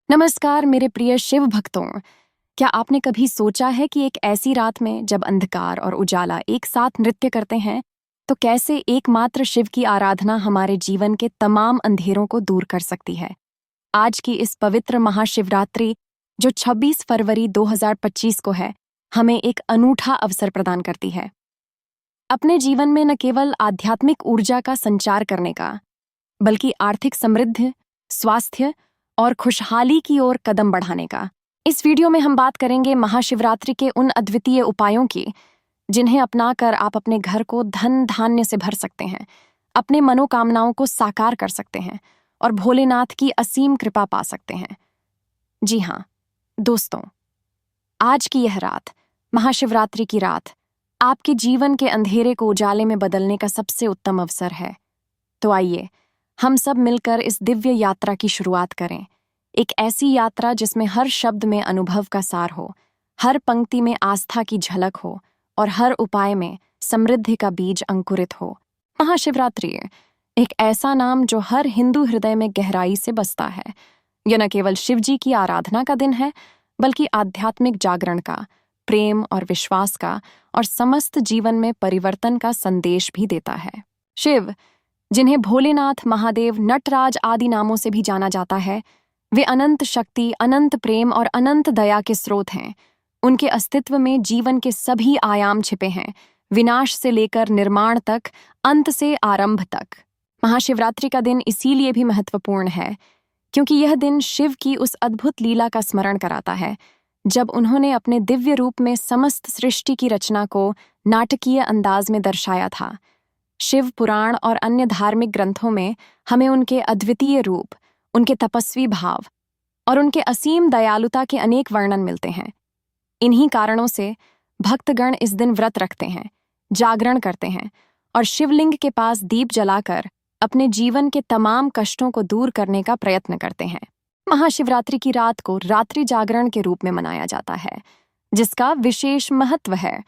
नमस्कार मेरे प्रिय शिव भक्तों। क्या आपने कभी सोचा है कि एक ऐसी रात में जब अंधकार और उजाला एक साथ नृत्य करते हैं, तो कैसे एकमात्र शिव की आराधना हमारे जीवन के तमाम अंधेरों को दूर कर सकती है। आज की इस पवित्र महाशिवरात्रि, जो 26 फरवरी 2025 को है, हमें एक अनूठा अवसर प्रदान करती है अपने जीवन में न केवल आध्यात्मिक ऊर्जा का संचार करने का, बल्कि आर्थिक समृद्धि, स्वास्थ्य और खुशहाली की ओर कदम बढ़ाने का। इस वीडियो में हम बात करेंगे महाशिवरात्रि के उन अद्वितीय उपायों की, जिन्हें अपनाकर आप अपने घर को धन धान्य से भर सकते हैं, अपने मनोकामनाओं को साकार कर सकते हैं और भोलेनाथ की असीम कृपा पा सकते हैं। जी हाँ दोस्तों, आज की यह रात, महाशिवरात्रि की रात, आपके जीवन के अंधेरे को उजाले में बदलने का सबसे उत्तम अवसर है। तो आइए हम सब मिलकर इस दिव्य यात्रा की शुरुआत करें। एक ऐसी यात्रा जिसमें हर शब्द में अनुभव का सार हो, हर पंक्ति में आस्था की झलक हो और हर उपाय में समृद्धि का बीज अंकुरित हो। महाशिवरात्रि एक ऐसा नाम जो हर हिंदू हृदय में गहराई से बसता है। यह न केवल शिव जी की आराधना का दिन है, बल्कि आध्यात्मिक जागरण का, प्रेम और विश्वास का और समस्त जीवन में परिवर्तन का संदेश भी देता है। शिव, जिन्हें भोलेनाथ, महादेव, नटराज आदि नामों से भी जाना जाता है, वे अनंत शक्ति, अनंत प्रेम और अनंत दया के स्रोत हैं। उनके अस्तित्व में जीवन के सभी आयाम छिपे हैं, विनाश से लेकर निर्माण तक, अंत से आरंभ तक। महाशिवरात्रि का दिन इसीलिए भी महत्वपूर्ण है, क्योंकि यह दिन शिव की उस अद्भुत लीला का स्मरण कराता है, जब उन्होंने अपने दिव्य रूप में समस्त सृष्टि की रचना को नाटकीय अंदाज में दर्शाया था। शिव पुराण और अन्य धार्मिक ग्रंथों में हमें उनके अद्वितीय रूप, उनके तपस्वी भाव और उनके असीम दयालुता के अनेक वर्णन मिलते हैं। इन्हीं कारणों से भक्तगण इस दिन व्रत रखते हैं, जागरण करते हैं और शिवलिंग के पास दीप जलाकर अपने जीवन के तमाम कष्टों को दूर करने का प्रयत्न करते हैं। महाशिवरात्रि की रात को रात्रि जागरण के रूप में मनाया जाता है, जिसका विशेष महत्व है।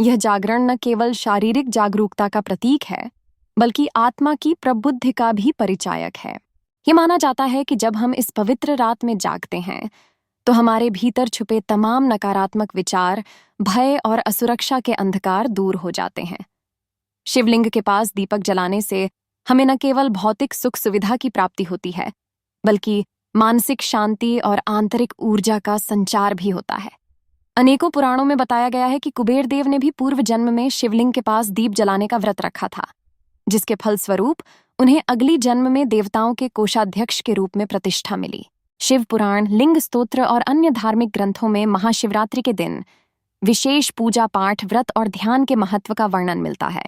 यह जागरण न केवल शारीरिक जागरूकता का प्रतीक है, बल्कि आत्मा की प्रबुद्धि का भी परिचायक है। यह माना जाता है कि जब हम इस पवित्र रात में जागते हैं, तो हमारे भीतर छुपे तमाम नकारात्मक विचार, भय और असुरक्षा के अंधकार दूर हो जाते हैं। शिवलिंग के पास दीपक जलाने से हमें न केवल भौतिक सुख सुविधा की प्राप्ति होती है, बल्कि मानसिक शांति और आंतरिक ऊर्जा का संचार भी होता है। अनेकों पुराणों में बताया गया है कि कुबेर देव ने भी पूर्व जन्म में शिवलिंग के पास दीप जलाने का व्रत रखा था, जिसके फलस्वरूप उन्हें अगली जन्म में देवताओं के कोषाध्यक्ष के रूप में प्रतिष्ठा मिली। शिव पुराण, लिंग स्तोत्र और अन्य धार्मिक ग्रंथों में महाशिवरात्रि के दिन विशेष पूजा पाठ, व्रत और ध्यान के महत्व का वर्णन मिलता है।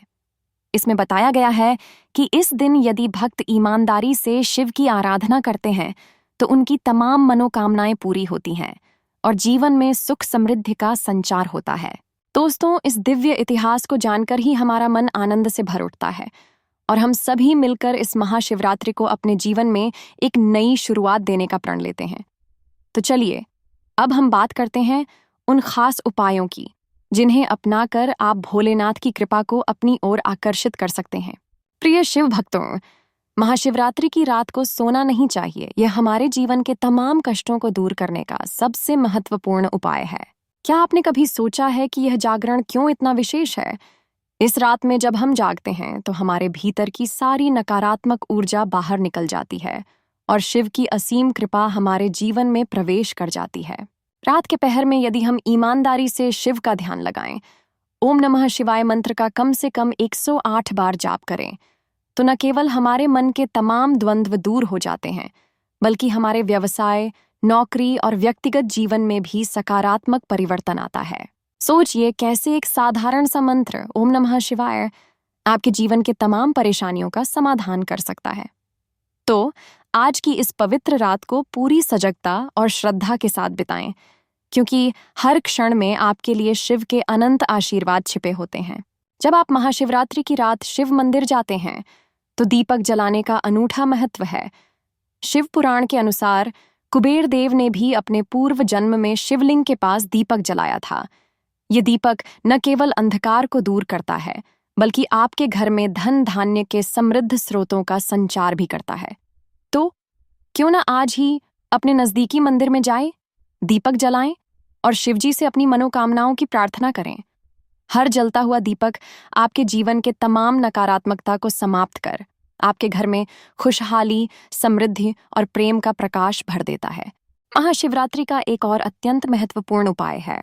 इसमें बताया गया है कि इस दिन यदि भक्त ईमानदारी से शिव की आराधना करते हैं, तो उनकी तमाम मनोकामनाएं पूरी होती हैं और जीवन में सुख समृद्धि का संचार होता है। दोस्तों, इस दिव्य इतिहास को जानकर ही हमारा मन आनंद से भर उठता है और हम सभी मिलकर इस महाशिवरात्रि को अपने जीवन में एक नई शुरुआत देने का प्रण लेते हैं। तो चलिए, अब हम बात करते हैं उन खास उपायों की, जिन्हें अपनाकर आप भोलेनाथ की कृपा को अपनी ओर आकर्षित कर सकते हैं। प्रिय शिव भक्तों, महाशिवरात्रि की रात को सोना नहीं चाहिए। यह हमारे जीवन के तमाम कष्टों को दूर करने का सबसे महत्वपूर्ण उपाय है। क्या आपने कभी सोचा है कि यह जागरण क्यों इतना विशेष है? इस रात में जब हम जागते हैं, तो हमारे भीतर की सारी नकारात्मक ऊर्जा बाहर निकल जाती है और शिव की असीम कृपा हमारे जीवन में प्रवेश कर जाती है। रात के पहर में यदि हम ईमानदारी से शिव का ध्यान लगाएं, ओम नमः शिवाय मंत्र का कम से कम 108 बार जाप करें, तो न केवल हमारे मन के तमाम द्वंद्व दूर हो जाते हैं, बल्कि हमारे व्यवसाय, नौकरी और व्यक्तिगत जीवन में भी सकारात्मक परिवर्तन आता है। सोचिए कैसे एक साधारण सा मंत्र, ओम नमः शिवाय, आपके जीवन के तमाम परेशानियों का समाधान कर सकता है। तो आज की इस पवित्र रात को पूरी सजगता और श्रद्धा के साथ बिताएं, क्योंकि हर क्षण में आपके लिए शिव के अनंत आशीर्वाद छिपे होते हैं। जब आप महाशिवरात्रि की रात शिव मंदिर जाते हैं, तो दीपक जलाने का अनूठा महत्व है। शिव पुराण के अनुसार कुबेर देव ने भी अपने पूर्व जन्म में शिवलिंग के पास दीपक जलाया था। ये दीपक न केवल अंधकार को दूर करता है, बल्कि आपके घर में धन धान्य के समृद्ध स्रोतों का संचार भी करता है। तो क्यों न आज ही अपने नजदीकी मंदिर में जाएं, दीपक जलाएं और शिवजी से अपनी मनोकामनाओं की प्रार्थना करें। हर जलता हुआ दीपक आपके जीवन के तमाम नकारात्मकता को समाप्त कर आपके घर में खुशहाली, समृद्धि और प्रेम का प्रकाश भर देता है। महाशिवरात्रि का एक और अत्यंत महत्वपूर्ण उपाय है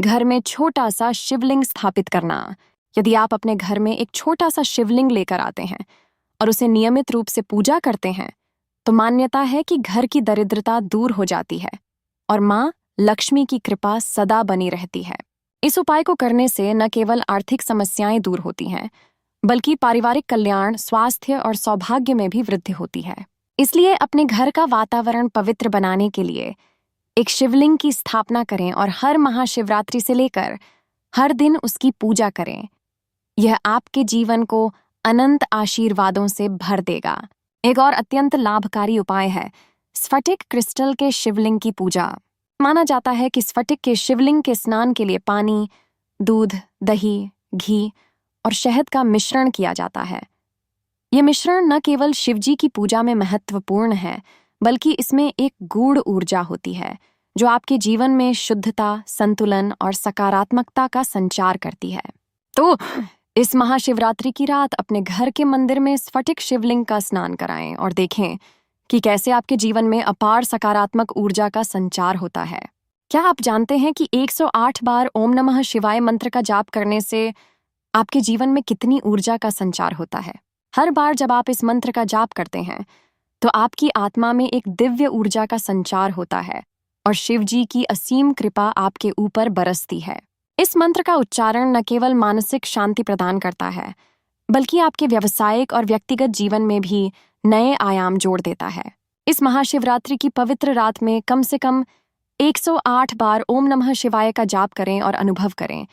घर में छोटा सा शिवलिंग स्थापित करना। यदि आप अपने घर में एक छोटा सा शिवलिंग लेकर आते हैं और उसे नियमित रूप से पूजा करते हैं, तो मान्यता है कि घर की दरिद्रता दूर हो जाती है और माँ लक्ष्मी की कृपा सदा बनी रहती है। इस उपाय को करने से न केवल आर्थिक समस्याएं दूर होती हैं, बल्कि पारिवारिक कल्याण, स्वास्थ्य और सौभाग्य में भी वृद्धि होती है। इसलिए अपने घर का वातावरण पवित्र बनाने के लिए एक शिवलिंग की स्थापना करें और हर महाशिवरात्रि से लेकर हर दिन उसकी पूजा करें। यह आपके जीवन को अनंत आशीर्वादों से भर देगा। एक और अत्यंत लाभकारी उपाय है स्फटिक क्रिस्टल के शिवलिंग की पूजा। माना जाता है कि स्फटिक के शिवलिंग के स्नान के लिए पानी, दूध, दही, घी और शहद का मिश्रण किया जाता है। यह मिश्रण न केवल शिवजी की पूजा में महत्वपूर्ण है, बल्कि इसमें एक गूढ़ ऊर्जा होती है जो आपके जीवन में शुद्धता, संतुलन और सकारात्मकता का संचार करती है। तो इस महाशिवरात्रि की रात अपने घर के मंदिर में स्फटिक शिवलिंग का स्नान कराएं और देखें कि कैसे आपके जीवन में अपार सकारात्मक ऊर्जा का संचार होता है। क्या आप जानते हैं कि 108 बार ओम नमः शिवाय मंत्र का जाप करने से आपके जीवन में कितनी ऊर्जा का संचार होता है? हर बार जब आप इस मंत्र का जाप करते हैं, तो आपकी आत्मा में एक दिव्य ऊर्जा का संचार होता है और शिवजी की असीम कृपा आपके ऊपर बरसती है। इस मंत्र का उच्चारण न केवल मानसिक शांति प्रदान करता है, बल्कि आपके व्यावसायिक और व्यक्तिगत जीवन में भी नए आयाम जोड़ देता है। इस महाशिवरात्रि की पवित्र रात में कम से कम 108 बार ओम नमः शिवाय का जाप करें और अनुभव करें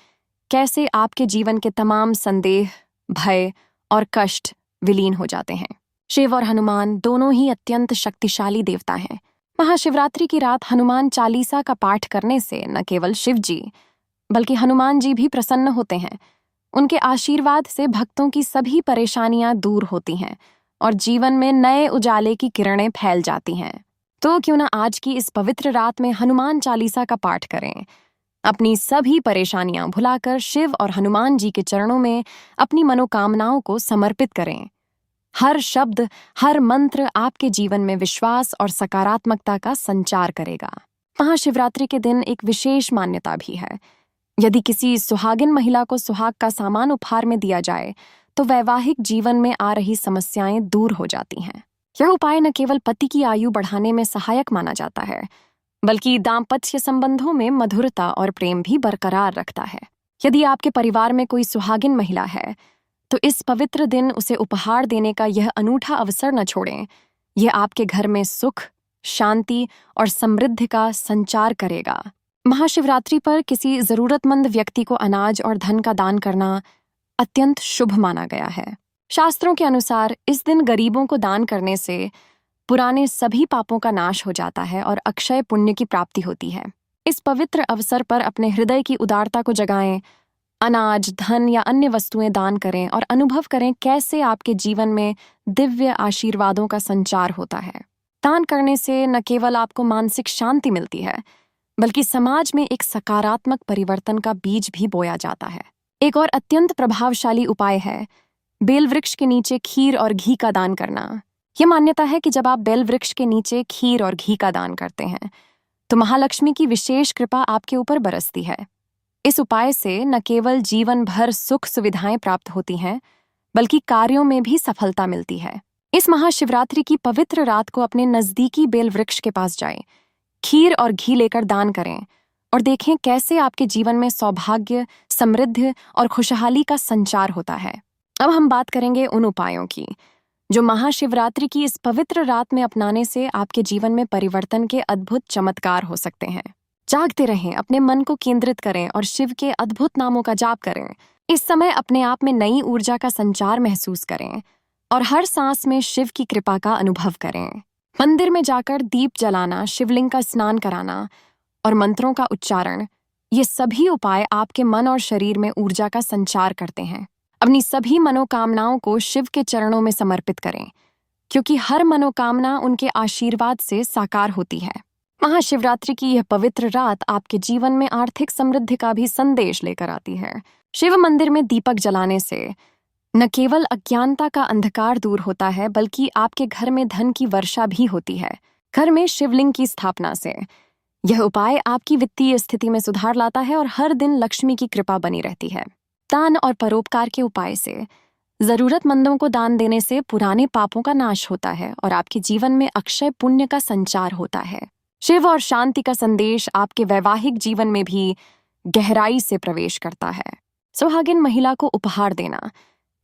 कैसे आपके जीवन के तमाम संदेह, भय और कष्ट विलीन हो जाते हैं। शिव और हनुमान दोनों ही अत्यंत शक्तिशाली देवता हैं। महाशिवरात्रि की रात हनुमान चालीसा का पाठ करने से न केवल शिव जी बल्कि हनुमान जी भी प्रसन्न होते हैं। उनके आशीर्वाद से भक्तों की सभी परेशानियां दूर होती हैं और जीवन में नए उजाले की किरणें फैल जाती हैं। तो क्यों ना आज की इस पवित्र रात में हनुमान चालीसा का पाठ करें। अपनी सभी परेशानियां भुलाकर शिव और हनुमान जी के चरणों में अपनी मनोकामनाओं को समर्पित करें। हर शब्द, हर मंत्र आपके जीवन में विश्वास और सकारात्मकता का संचार करेगा। महाशिवरात्रि के दिन एक विशेष मान्यता भी है। यदि किसी सुहागिन महिला को सुहाग का सामान उपहार में दिया जाए, तो वैवाहिक जीवन में आ रही समस्याएं दूर हो जाती हैं। यह उपाय न केवल पति की आयु बढ़ाने में सहायक माना जाता है, बल्कि दाम्पत्य संबंधों में मधुरता और प्रेम भी बरकरार रखता है। यदि आपके परिवार में कोई सुहागिन महिला है, तो इस पवित्र दिन उसे उपहार देने का यह अनूठा अवसर न छोड़ें। यह आपके घर में सुख, शांति और समृद्धि का संचार करेगा। महाशिवरात्रि पर किसी जरूरतमंद व्यक्ति को अनाज और धन का दान करना अत्यंत शुभ माना गया है। शास्त्रों के अनुसार इस दिन गरीबों को दान करने से पुराने सभी पापों का नाश हो जाता है और अक्षय पुण्य की प्राप्ति होती है। इस पवित्र अवसर पर अपने हृदय की उदारता को जगाएं, अनाज, धन या अन्य वस्तुएं दान करें और अनुभव करें कैसे आपके जीवन में दिव्य आशीर्वादों का संचार होता है। दान करने से न केवल आपको मानसिक शांति मिलती है, बल्कि समाज में एक सकारात्मक परिवर्तन का बीज भी बोया जाता है। एक और अत्यंत प्रभावशाली उपाय है बेल वृक्ष के नीचे खीर और घी का दान करना। यह मान्यता है कि जब आप बेल वृक्ष के नीचे खीर और घी का दान करते हैं, तो महालक्ष्मी की विशेष कृपा आपके ऊपर बरसती है। इस उपाय से न केवल जीवन भर सुख सुविधाएं प्राप्त होती हैं, बल्कि कार्यों में भी सफलता मिलती है। इस महाशिवरात्रि की पवित्र रात को अपने नजदीकी बेल वृक्ष के पास जाएं, खीर और घी लेकर दान करें और देखें कैसे आपके जीवन में सौभाग्य, समृद्धि और खुशहाली का संचार होता है। अब हम बात करेंगे उन उपायों की जो महाशिवरात्रि की इस पवित्र रात में अपनाने से आपके जीवन में परिवर्तन के अद्भुत चमत्कार हो सकते हैं। जागते रहें, अपने मन को केंद्रित करें और शिव के अद्भुत नामों का जाप करें। इस समय अपने आप में नई ऊर्जा का संचार महसूस करें और हर सांस में शिव की कृपा का अनुभव करें। मंदिर में जाकर दीप जलाना, शिवलिंग का स्नान कराना और मंत्रों का उच्चारण, ये सभी उपाय आपके मन और शरीर में ऊर्जा का संचार करते हैं। अपनी सभी मनोकामनाओं को शिव के चरणों में समर्पित करें। क्योंकि हर मनोकामना उनके आशीर्वाद से साकार होती है। महाशिवरात्रि की यह पवित्र रात आपके जीवन में आर्थिक समृद्धि का भी संदेश लेकर आती है। शिव मंदिर में दीपक जलाने से न केवल अज्ञानता का अंधकार दूर होता है, बल्कि आपके घर में धन की वर्षा भी होती है। घर में शिवलिंग की स्थापना से यह उपाय आपकी वित्तीय स्थिति में सुधार लाता है और हर दिन लक्ष्मी की कृपा बनी रहती है। दान और परोपकार के उपाय से जरूरतमंदों को दान देने से पुराने पापों का नाश होता है और आपके जीवन में अक्षय पुण्य का संचार होता है। शिव और शांति का संदेश आपके वैवाहिक जीवन में भी गहराई से प्रवेश करता है। सुहागिन महिला को उपहार देना,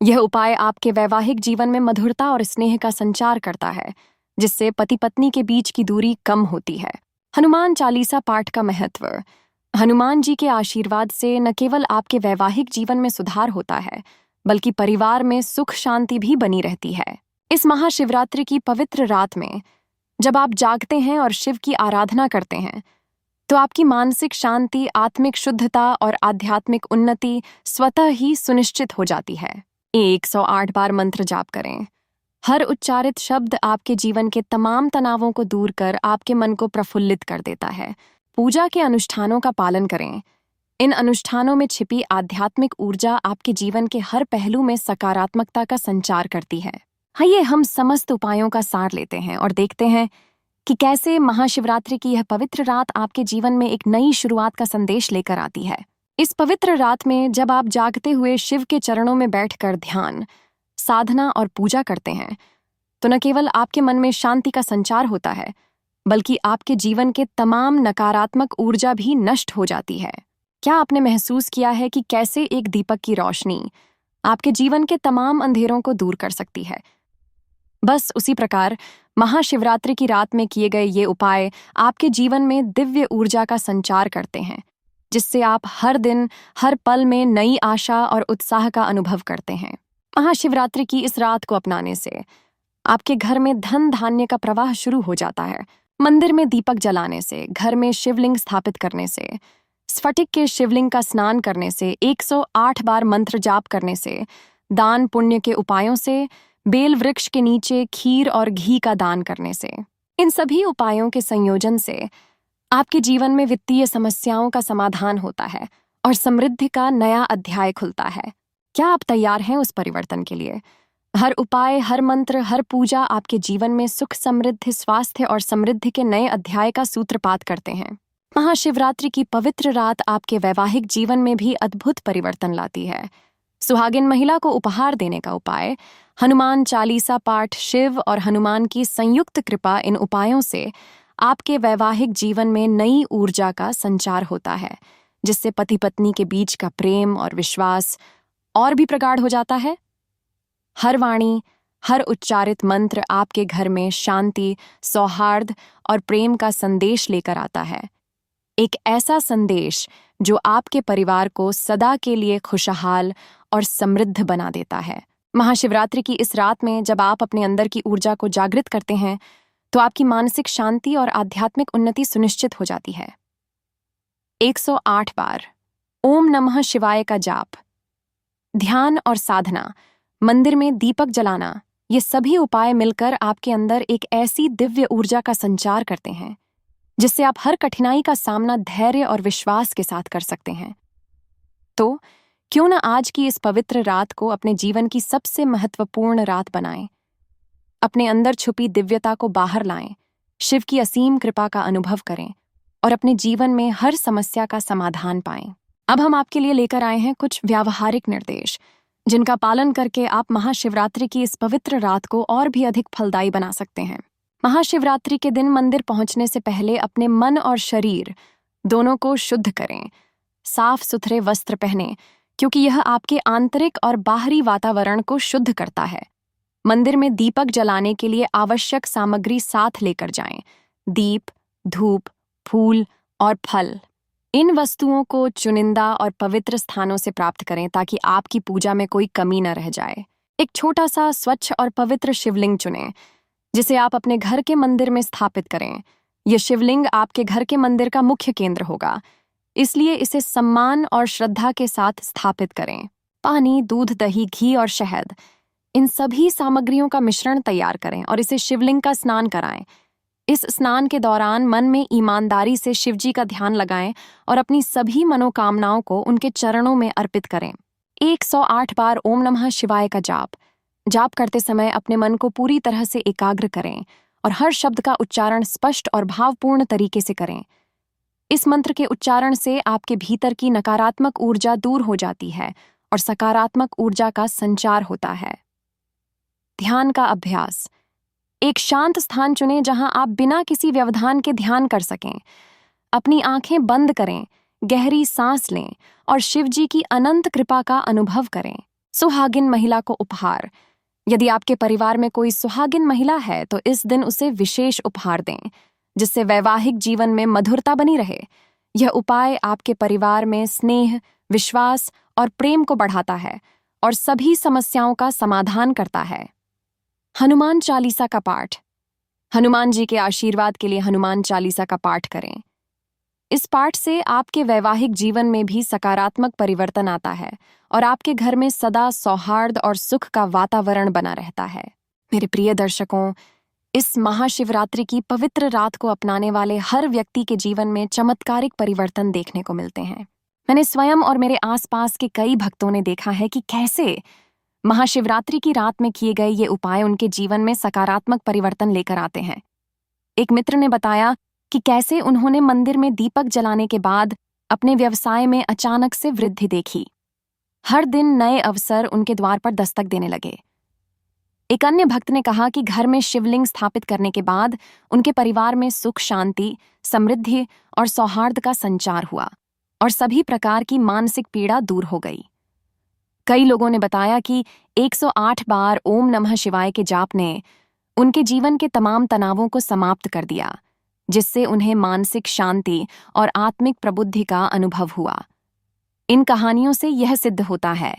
यह उपाय आपके वैवाहिक जीवन में मधुरता और स्नेह का संचार करता है, जिससे पति पत्नी के बीच की दूरी कम होती है। हनुमान चालीसा पाठ का महत्व। हनुमान जी के आशीर्वाद से न केवल आपके वैवाहिक जीवन में सुधार होता है, बल्कि परिवार में सुख शांति भी बनी रहती है। इस महाशिवरात्रि की पवित्र रात में जब आप जागते हैं और शिव की आराधना करते हैं, तो आपकी मानसिक शांति, आत्मिक शुद्धता और आध्यात्मिक उन्नति स्वतः ही सुनिश्चित हो जाती है। 108 बार मंत्र जाप करें। हर उच्चारित शब्द आपके जीवन के तमाम तनावों को दूर कर आपके मन को प्रफुल्लित कर देता है। पूजा के अनुष्ठानों का पालन करें। इन अनुष्ठानों में छिपी आध्यात्मिक ऊर्जा आपके जीवन के हर पहलू में सकारात्मकता का संचार करती है। आइए हम समस्त उपायों का सार लेते हैं और देखते हैं कि कैसे महाशिवरात्रि की यह पवित्र रात आपके जीवन में एक नई शुरुआत का संदेश लेकर आती है। इस पवित्र रात में जब आप जागते हुए शिव के चरणों में बैठकर ध्यान, साधना और पूजा करते हैं, तो न केवल आपके मन में शांति का संचार होता है, बल्कि आपके जीवन के तमाम नकारात्मक ऊर्जा भी नष्ट हो जाती है। क्या आपने महसूस किया है कि कैसे एक दीपक की रोशनी आपके जीवन के तमाम अंधेरों को दूर कर सकती है? बस उसी प्रकार महाशिवरात्रि की रात में किए गए ये उपाय आपके जीवन में दिव्य ऊर्जा का संचार करते हैं, जिससे आप हर दिन, हर पल में नई आशा और उत्साह का अनुभव करते हैं। महाशिवरात्रि की इस रात को अपनाने से आपके घर में धन धान्य का प्रवाह शुरू हो जाता है। मंदिर में दीपक जलाने से, घर में शिवलिंग स्थापित करने से, स्फटिक के शिवलिंग का स्नान करने से, 108 बार मंत्र जाप करने से, दान पुण्य के उपायों से, बेल वृक्ष के नीचे खीर और घी का दान करने से, इन सभी उपायों के संयोजन से आपके जीवन में वित्तीय समस्याओं का समाधान होता है और समृद्धि का नया अध्याय खुलता है। क्या आप तैयार हैं उस परिवर्तन के लिए? हर उपाय, हर मंत्र, हर पूजा आपके जीवन में सुख, समृद्धि, स्वास्थ्य और समृद्धि के नए अध्याय का सूत्रपात करते हैं। महाशिवरात्रि की पवित्र रात आपके वैवाहिक जीवन में भी अद्भुत परिवर्तन लाती है। सुहागिन महिला को उपहार देने का उपाय। हनुमान चालीसा पाठ, शिव और हनुमान की संयुक्त कृपा, इन उपायों से आपके वैवाहिक जीवन में नई ऊर्जा का संचार होता है, जिससे पति पत्नी के बीच का प्रेम और विश्वास और भी प्रगाढ़ हो जाता है। हर वाणी, हर उच्चारित मंत्र आपके घर में शांति, सौहार्द और प्रेम का संदेश लेकर आता है। एक ऐसा संदेश जो आपके परिवार को सदा के लिए खुशहाल और समृद्ध बना देता है। महाशिवरात्रि की इस रात में जब आप अपने अंदर की ऊर्जा को जागृत करते हैं, तो आपकी मानसिक शांति और आध्यात्मिक उन्नति सुनिश्चित हो जाती है। 108 बार ओम नमः शिवाय का जाप, ध्यान और साधना, मंदिर में दीपक जलाना, ये सभी उपाय मिलकर आपके अंदर एक ऐसी दिव्य ऊर्जा का संचार करते हैं, जिससे आप हर कठिनाई का सामना धैर्य और विश्वास के साथ कर सकते हैं। तो क्यों न आज की इस पवित्र रात को अपने जीवन की सबसे महत्वपूर्ण रात बनाएं। अपने अंदर छुपी दिव्यता को बाहर लाएं, शिव की असीम कृपा का अनुभव करें और अपने जीवन में हर समस्या का समाधान पाएं। अब हम आपके लिए लेकर आए हैं कुछ व्यावहारिक निर्देश, जिनका पालन करके आप महाशिवरात्रि की इस पवित्र रात को और भी अधिक फलदायी बना सकते हैं। महाशिवरात्रि के दिन मंदिर पहुंचने से पहले अपने मन और शरीर दोनों को शुद्ध करें। साफ सुथरे वस्त्र पहनें, क्योंकि यह आपके आंतरिक और बाहरी वातावरण को शुद्ध करता है। मंदिर में दीपक जलाने के लिए आवश्यक सामग्री साथ लेकर जाएं। दीप, धूप, फूल और फल। इन वस्तुओं को चुनिंदा और पवित्र स्थानों से प्राप्त करें, ताकि आपकी पूजा में कोई कमी न रह जाए। एक छोटा सा स्वच्छ और पवित्र शिवलिंग चुनें, जिसे आप अपने घर के मंदिर में स्थापित करें। यह शिवलिंग आपके घर के मंदिर का मुख्य केंद्र होगा, इसलिए इसे सम्मान और श्रद्धा के साथ स्थापित करें। पानी, दूध, दही, घी और शहद, इन सभी सामग्रियों का मिश्रण तैयार करें और इसे शिवलिंग का स्नान कराएं। इस स्नान के दौरान मन में ईमानदारी से शिवजी का ध्यान लगाएं और अपनी सभी मनोकामनाओं को उनके चरणों में अर्पित करें। 108 बार ओम नमः शिवाय का जाप करते समय अपने मन को पूरी तरह से एकाग्र करें और हर शब्द का उच्चारण स्पष्ट और भावपूर्ण तरीके से करें। इस मंत्र के उच्चारण से आपके भीतर की नकारात्मक ऊर्जा दूर हो जाती है और सकारात्मक ऊर्जा का संचार होता है। ध्यान का अभ्यास। एक शांत स्थान चुनें जहां आप बिना किसी व्यवधान के ध्यान कर सकें। अपनी आंखें बंद करें, गहरी सांस लें और शिवजी की अनंत कृपा का अनुभव करें। सुहागिन महिला को उपहार। यदि आपके परिवार में कोई सुहागिन महिला है तो इस दिन उसे विशेष उपहार दें, जिससे वैवाहिक जीवन में मधुरता बनी रहे। यह उपाय आपके परिवार में स्नेह, विश्वास और प्रेम को बढ़ाता है और सभी समस्याओं का समाधान करता है। हनुमान चालीसा का पाठ। हनुमान जी के आशीर्वाद के लिए हनुमान चालीसा का पाठ करें। इस पाठ से आपके वैवाहिक जीवन में भी सकारात्मक परिवर्तन आता है और आपके घर में सदा सौहार्द और सुख का वातावरण बना रहता है। मेरे प्रिय दर्शकों, इस महाशिवरात्रि की पवित्र रात को अपनाने वाले हर व्यक्ति के जीवन में चमत्कारिक परिवर्तन देखने को मिलते हैं। मैंने स्वयं और मेरे आसपास के कई भक्तों ने देखा है कि कैसे महाशिवरात्रि की रात में किए गए ये उपाय उनके जीवन में सकारात्मक परिवर्तन लेकर आते हैं। एक मित्र ने बताया कि कैसे उन्होंने मंदिर में दीपक जलाने के बाद अपने व्यवसाय में अचानक से वृद्धि देखी। हर दिन नए अवसर उनके द्वार पर दस्तक देने लगे। एक अन्य भक्त ने कहा कि घर में शिवलिंग स्थापित करने के बाद उनके परिवार में सुख, शांति, समृद्धि और सौहार्द का संचार हुआ और सभी प्रकार की मानसिक पीड़ा दूर हो गई। कई लोगों ने बताया कि 108 बार ओम नमः शिवाय के जाप ने उनके जीवन के तमाम तनावों को समाप्त कर दिया, जिससे उन्हें मानसिक शांति और आत्मिक प्रबुद्धि का अनुभव हुआ। इन कहानियों से यह सिद्ध होता है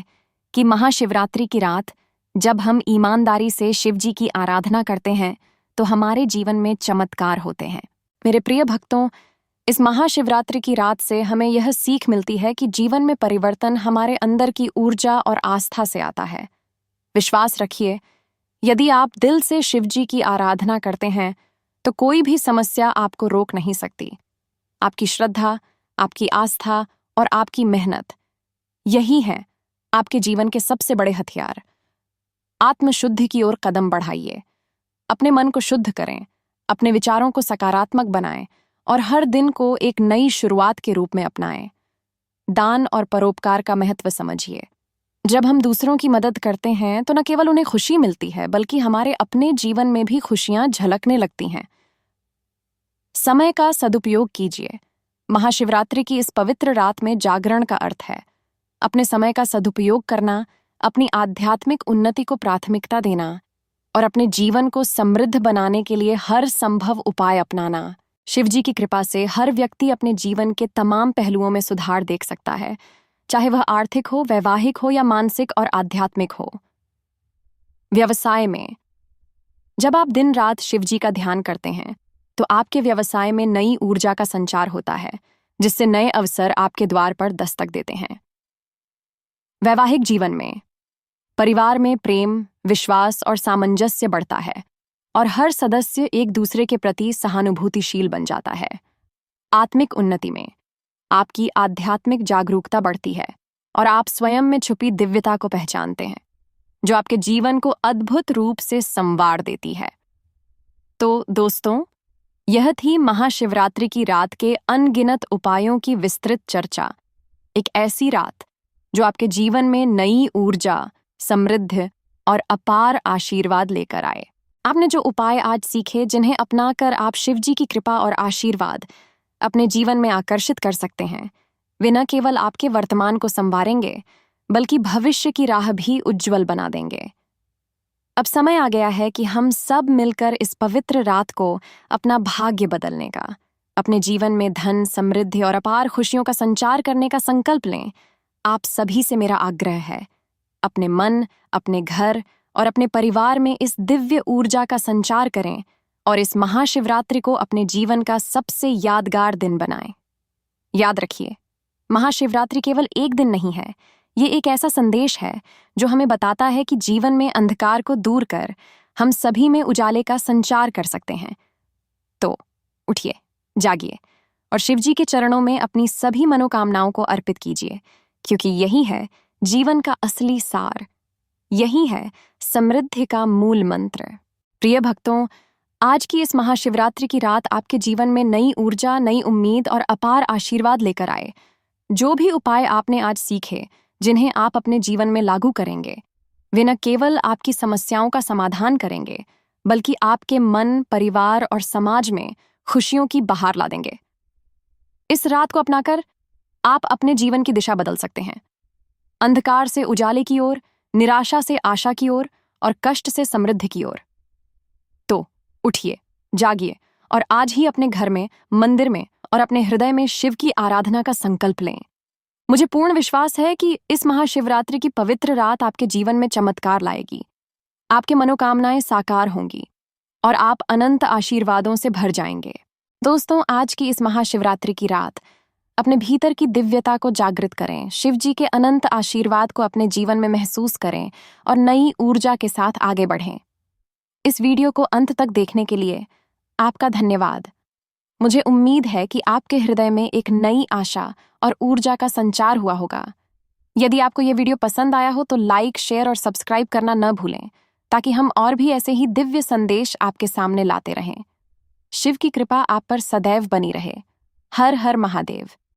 कि महाशिवरात्रि की रात जब हम ईमानदारी से शिवजी की आराधना करते हैं तो हमारे जीवन में चमत्कार होते हैं। मेरे प्रिय भक्तों, इस महाशिवरात्रि की रात से हमें यह सीख मिलती है कि जीवन में परिवर्तन हमारे अंदर की ऊर्जा और आस्था से आता है। विश्वास रखिए, यदि आप दिल से शिवजी की आराधना करते हैं तो कोई भी समस्या आपको रोक नहीं सकती। आपकी श्रद्धा, आपकी आस्था और आपकी मेहनत, यही है आपके जीवन के सबसे बड़े हथियार। आत्मशुद्धि की ओर कदम बढ़ाइए। अपने मन को शुद्ध करें, अपने विचारों को सकारात्मक बनाएं और हर दिन को एक नई शुरुआत के रूप में अपनाएं। दान और परोपकार का महत्व समझिए। जब हम दूसरों की मदद करते हैं तो न केवल उन्हें खुशी मिलती है, बल्कि हमारे अपने जीवन में भी खुशियां झलकने लगती हैं। समय का सदुपयोग कीजिए। महाशिवरात्रि की इस पवित्र रात में जागरण का अर्थ है अपने समय का सदुपयोग करना, अपनी आध्यात्मिक उन्नति को प्राथमिकता देना और अपने जीवन को समृद्ध बनाने के लिए हर संभव उपाय अपनाना। शिवजी की कृपा से हर व्यक्ति अपने जीवन के तमाम पहलुओं में सुधार देख सकता है, चाहे वह आर्थिक हो, वैवाहिक हो या मानसिक और आध्यात्मिक हो। व्यवसाय में जब आप दिन रात शिवजी का ध्यान करते हैं तो आपके व्यवसाय में नई ऊर्जा का संचार होता है, जिससे नए अवसर आपके द्वार पर दस्तक देते हैं। वैवाहिक जीवन में परिवार में प्रेम, विश्वास और सामंजस्य बढ़ता है और हर सदस्य एक दूसरे के प्रति सहानुभूतिशील बन जाता है। आत्मिक उन्नति में आपकी आध्यात्मिक जागरूकता बढ़ती है और आप स्वयं में छुपी दिव्यता को पहचानते हैं, जो आपके जीवन को अद्भुत रूप से संवार देती है। तो दोस्तों, यह थी महाशिवरात्रि की रात के अनगिनत उपायों की विस्तृत चर्चा। एक ऐसी रात जो आपके जीवन में नई ऊर्जा, समृद्धि और अपार आशीर्वाद लेकर आए। आपने जो उपाय आज सीखे, जिन्हें अपनाकर आप शिवजी की कृपा और आशीर्वाद अपने जीवन में आकर्षित कर सकते हैं, वे न केवल आपके वर्तमान को संवारेंगे बल्कि भविष्य की राह भी उज्जवल बना देंगे। अब समय आ गया है कि हम सब मिलकर इस पवित्र रात को अपना भाग्य बदलने का, अपने जीवन में धन, समृद्धि और अपार खुशियों का संचार करने का संकल्प लें। आप सभी से मेरा आग्रह है, अपने मन, अपने घर और अपने परिवार में इस दिव्य ऊर्जा का संचार करें और इस महाशिवरात्रि को अपने जीवन का सबसे यादगार दिन बनाएं। याद रखिए, महाशिवरात्रि केवल एक दिन नहीं है, ये एक ऐसा संदेश है जो हमें बताता है कि जीवन में अंधकार को दूर कर हम सभी में उजाले का संचार कर सकते हैं। तो उठिए, जागिए और शिवजी के चरणों में अपनी सभी मनोकामनाओं को अर्पित कीजिए, क्योंकि यही है जीवन का असली सार, यही है समृद्धि का मूल मंत्र। प्रिय भक्तों, आज की इस महाशिवरात्रि की रात आपके जीवन में नई ऊर्जा, नई उम्मीद और अपार आशीर्वाद लेकर आए। जो भी उपाय आपने आज सीखे, जिन्हें आप अपने जीवन में लागू करेंगे, वे न केवल आपकी समस्याओं का समाधान करेंगे, बल्कि आपके मन, परिवार और समाज में खुशियों की बहार ला देंगे। इस रात को अपनाकर आप अपने जीवन की दिशा बदल सकते हैं। अंधकार से उजाले की ओर, निराशा से आशा की ओर और कष्ट से समृद्धि की ओर। तो उठिए, जागिए और आज ही अपने घर में, मंदिर में और अपने हृदय में शिव की आराधना का संकल्प लें। मुझे पूर्ण विश्वास है कि इस महाशिवरात्रि की पवित्र रात आपके जीवन में चमत्कार लाएगी। आपकी मनोकामनाएं साकार होंगी और आप अनंत आशीर्वादों से भर जाएंगे। दोस्तों, आज की इस महाशिवरात्रि की रात अपने भीतर की दिव्यता को जागृत करें, शिव जी के अनंत आशीर्वाद को अपने जीवन में महसूस करें और नई ऊर्जा के साथ आगे बढ़ें। इस वीडियो को अंत तक देखने के लिए आपका धन्यवाद। मुझे उम्मीद है कि आपके हृदय में एक नई आशा और ऊर्जा का संचार हुआ होगा। यदि आपको ये वीडियो पसंद आया हो तो लाइक, शेयर और सब्सक्राइब करना न भूलें, ताकि हम और भी ऐसे ही दिव्य संदेश आपके सामने लाते रहें। शिव की कृपा आप पर सदैव बनी रहे। हर हर महादेव।